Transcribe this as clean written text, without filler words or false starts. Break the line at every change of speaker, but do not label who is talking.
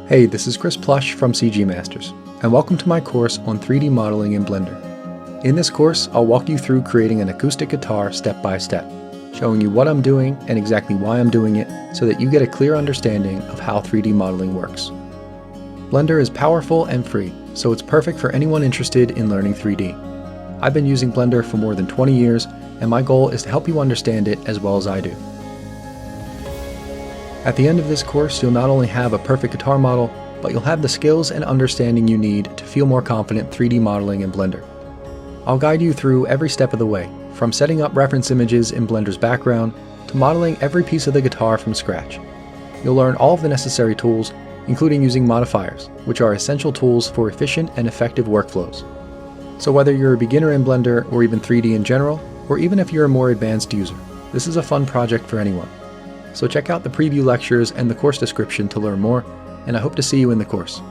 Hey, this is Chris Plush from CG Masters, and welcome to my course on 3D modeling in Blender. In this course, I'll walk you through creating an acoustic guitar step by step, showing you what I'm doing and exactly why I'm doing it so that you get a clear understanding of how 3D modeling works. Blender is powerful and free, so it's perfect for anyone interested in learning 3D. I've been using Blender for more than 20 years, and my goal is to help you understand it as well as I do. At the end of this course, you'll not only have a perfect guitar model, but you'll have the skills and understanding you need to feel more confident 3D modeling in Blender. I'll guide you through every step of the way, from setting up reference images in Blender's background to modeling every piece of the guitar from scratch. You'll learn all of the necessary tools, including using modifiers, which are essential tools for efficient and effective workflows. So whether you're a beginner in Blender or even 3D in general, or even if you're a more advanced user, this is a fun project for anyone. So check out the preview lectures and the course description to learn more, and I hope to see you in the course.